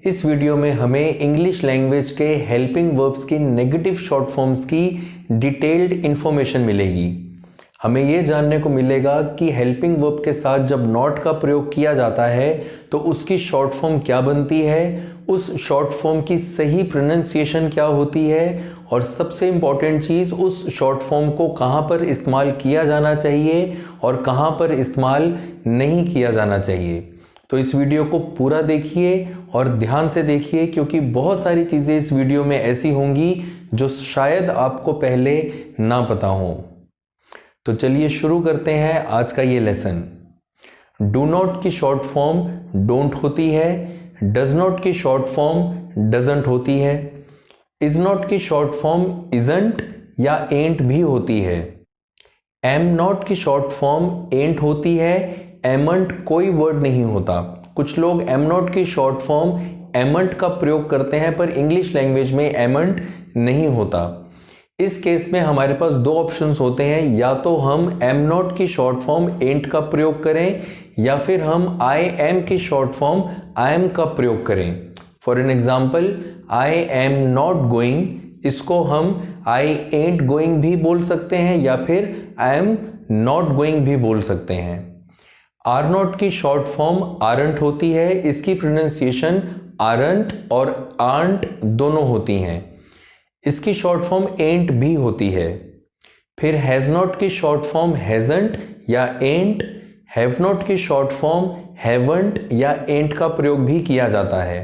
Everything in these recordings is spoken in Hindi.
इस वीडियो में हमें इंग्लिश लैंग्वेज के हेल्पिंग वर्ब्स की नेगेटिव शॉर्ट फॉर्म्स की डिटेल्ड इंफॉर्मेशन मिलेगी। हमें ये जानने को मिलेगा कि हेल्पिंग वर्ब के साथ जब नॉट का प्रयोग किया जाता है तो उसकी शॉर्ट फॉर्म क्या बनती है, उस शॉर्ट फॉर्म की सही प्रोनाउंसिएशन क्या होती है और सबसे इम्पॉर्टेंट चीज़ उस शॉर्ट फॉर्म को कहाँ पर इस्तेमाल किया जाना चाहिए और कहाँ पर इस्तेमाल नहीं किया जाना चाहिए। तो इस वीडियो को पूरा देखिए और ध्यान से देखिए, क्योंकि बहुत सारी चीज़ें इस वीडियो में ऐसी होंगी जो शायद आपको पहले ना पता हो। तो चलिए शुरू करते हैं आज का ये लेसन। डू नॉट की शॉर्ट फॉर्म डोंट होती है, डज नॉट की शॉर्ट फॉर्म डजंट होती है, इज नॉट की शॉर्ट फॉर्म इजंट या एंट भी होती है, एम नॉट की शॉर्ट फॉर्म एंट होती है, एमंट कोई वर्ड नहीं होता। कुछ लोग एम नॉट की शॉर्ट फॉर्म एमंट का प्रयोग करते हैं, पर इंग्लिश लैंग्वेज में एमंट नहीं होता। इस केस में हमारे पास दो ऑप्शंस होते हैं, या तो हम एम नॉट की शॉर्ट फॉर्म एंट का प्रयोग करें या फिर हम आई एम की शॉर्ट फॉर्म आई एम का प्रयोग करें। For an example, I am not going, इसको हम आई एंट गोइंग भी बोल सकते हैं या फिर आई एम नॉट गोइंग भी बोल सकते हैं। आर नॉट की शॉर्ट फॉर्म आरंट होती है, इसकी प्रोनाउंसिएशन आरंट और आंट दोनों होती हैं। इसकी शॉर्ट फॉर्म एंट भी होती है। फिर हैज नॉट की शॉर्ट फॉर्म हैजंट या एंट, हैव नॉट की शॉर्ट फॉर्म हैवंट या एंट का प्रयोग भी किया जाता है।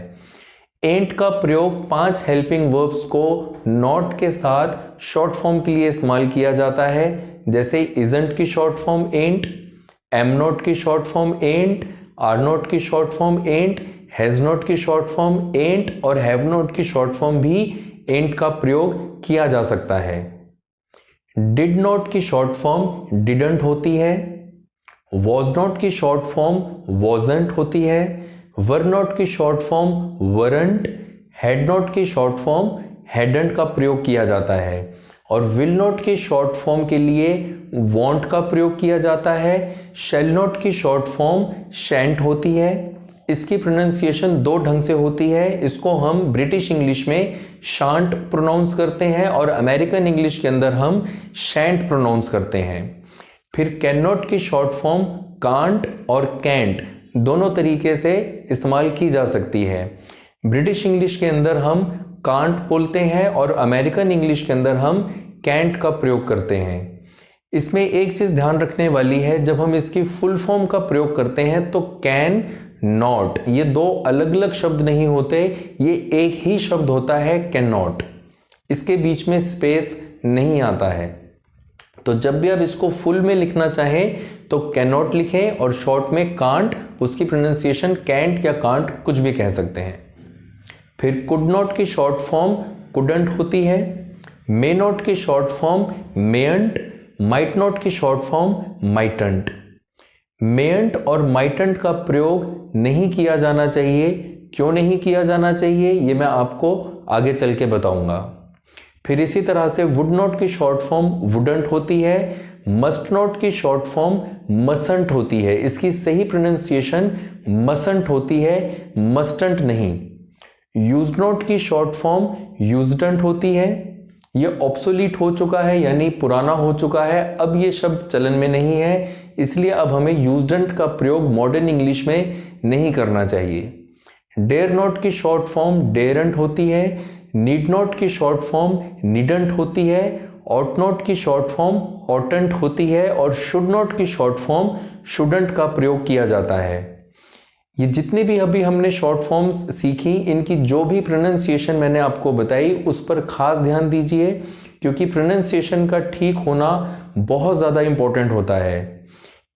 एंट का प्रयोग 5 हेल्पिंग वर्ब्स को नॉट के साथ शॉर्ट फॉर्म के लिए इस्तेमाल किया जाता है, जैसे इजंट की short form ain't, am not की short form ain't, are not की short form ain't, has not की शॉर्ट फॉर्म एंट और हैव नॉट की शॉर्ट फॉर्म भी एंट का प्रयोग किया जा सकता है। डिड नॉट की शॉर्ट फॉर्म डिडंट होती है, वॉज नॉट की शॉर्ट फॉर्म वॉजंट होती है, वर नॉट की short form weren't, had not की शॉर्ट फॉर्म हैडंट का प्रयोग किया जाता है और विल नॉट की शॉर्ट फॉर्म के लिए वॉन्ट का प्रयोग किया जाता है। शैल नॉट की शॉर्ट फॉर्म शैंट होती है। इसकी प्रोनाउंसिएशन दो ढंग से होती है, इसको हम ब्रिटिश इंग्लिश में शांट प्रोनाउंस करते हैं और अमेरिकन इंग्लिश के अंदर हम शैंट प्रोनाउंस करते हैं। फिर कैन नॉट की शॉर्ट फॉर्म कांट और कैंट दोनों तरीके से इस्तेमाल की जा सकती है। ब्रिटिश इंग्लिश के अंदर हम कांट बोलते हैं और अमेरिकन इंग्लिश के अंदर हम कैंट का प्रयोग करते हैं। इसमें एक चीज ध्यान रखने वाली है, जब हम इसकी फुल फॉर्म का प्रयोग करते हैं तो कैन नॉट, ये दो अलग अलग शब्द नहीं होते, ये एक ही शब्द होता है कैन नॉट। इसके बीच में स्पेस नहीं आता है। तो जब भी आप इसको फुल में लिखना चाहें तो कैन नॉट लिखें और शॉर्ट में कांट, उसकी प्रोनाउंसिएशन कैंट या कांट कुछ भी कह सकते हैं। फिर कुड नॉट की शॉर्ट फॉर्म कुडंट होती है, मे नॉट की शॉर्ट फॉर्म मेयंट, माइट नॉट की शॉर्ट फॉर्म माइटंट। मेयंट और माइटंट का प्रयोग नहीं किया जाना चाहिए। क्यों नहीं किया जाना चाहिए ये मैं आपको आगे चल के बताऊंगा। फिर इसी तरह से वुड नॉट की शॉर्ट फॉर्म वुडंट होती है, मस्ट नॉट की शॉर्ट फॉर्म मसंट होती है, इसकी सही प्रोनाउंसिएशन मसंट होती है, मस्टंट नहीं। यूज नॉट की शॉर्ट फॉर्म यूजडंट होती है, ये ऑब्सोलीट हो चुका है यानी पुराना हो चुका है, अब ये शब्द चलन में नहीं है, इसलिए अब हमें यूजडंट का प्रयोग मॉडर्न इंग्लिश में नहीं करना चाहिए। डेयर नॉट की शॉर्ट फॉर्म डेयरंट होती है, नीड नॉट की शॉर्ट फॉर्म नीडंट होती है, ऑट नॉट की शॉर्ट फॉर्म ऑटंट होती है और शुड नॉट की शॉर्ट फॉर्म शुडंट का प्रयोग किया जाता है। ये जितने भी अभी हमने शॉर्ट फॉर्म्स सीखी, इनकी जो भी प्रोनाउंसिएशन मैंने आपको बताई उस पर खास ध्यान दीजिए, क्योंकि प्रोनाउंसिएशन का ठीक होना बहुत ज़्यादा इंपॉर्टेंट होता है।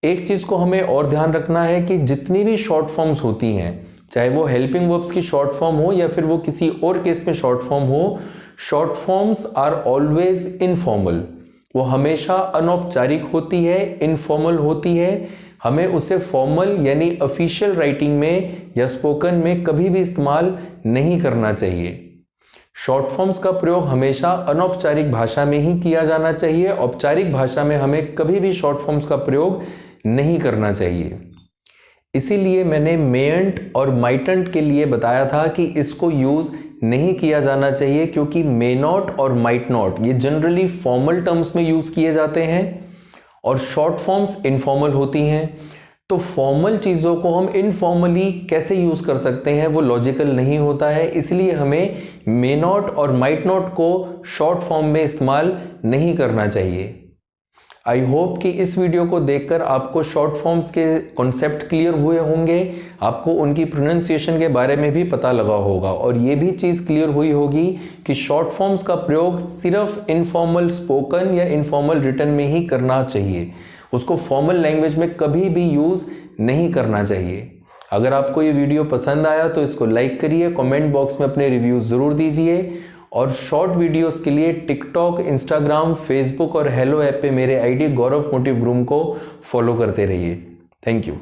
एक चीज़ को हमें और ध्यान रखना है कि जितनी भी शॉर्ट फॉर्म्स होती हैं, चाहे वो हेल्पिंग वर्ब्स की शॉर्ट फॉर्म हो या फिर वो किसी और केस में शॉर्ट फॉर्म हो, short forms are always informal. वो हमेशा अनौपचारिक होती है, इनफॉर्मल होती है। हमें उसे फॉर्मल यानी ऑफिशियल राइटिंग में या स्पोकन में कभी भी इस्तेमाल नहीं करना चाहिए। शॉर्ट फॉर्म्स का प्रयोग हमेशा अनौपचारिक भाषा में ही किया जाना चाहिए, औपचारिक भाषा में हमें कभी भी शॉर्ट फॉर्म्स का प्रयोग नहीं करना चाहिए। इसीलिए मैंने मेंट और माइटंट के लिए बताया था कि इसको यूज नहीं किया जाना चाहिए, क्योंकि मे नॉट और माइट नॉट ये जनरली फॉर्मल टर्म्स में यूज किए जाते हैं और शॉर्ट फॉर्म्स इनफॉर्मल होती हैं। तो फॉर्मल चीज़ों को हम इनफॉर्मली कैसे यूज कर सकते हैं वो लॉजिकल नहीं होता है, इसलिए हमें मे नॉट और माइट नॉट को शॉर्ट फॉर्म में इस्तेमाल नहीं करना चाहिए। आई होप कि इस वीडियो को देखकर आपको शॉर्ट फॉर्म्स के कॉन्सेप्ट क्लियर हुए होंगे, आपको उनकी प्रोनाउंसिएशन के बारे में भी पता लगा होगा और ये भी चीज़ क्लियर हुई होगी कि शॉर्ट फॉर्म्स का प्रयोग सिर्फ इनफॉर्मल स्पोकन या इनफॉर्मल रिटन में ही करना चाहिए, उसको फॉर्मल लैंग्वेज में कभी भी यूज़ नहीं करना चाहिए। अगर आपको ये वीडियो पसंद आया तो इसको लाइक करिए, कमेंट बॉक्स में अपने रिव्यूज़ ज़रूर दीजिए और शॉर्ट वीडियोस के लिए टिकटॉक, इंस्टाग्राम, फेसबुक और हेलो ऐप पे मेरे आईडी गौरव मोटिव ग्रूम को फॉलो करते रहिए। Thank you.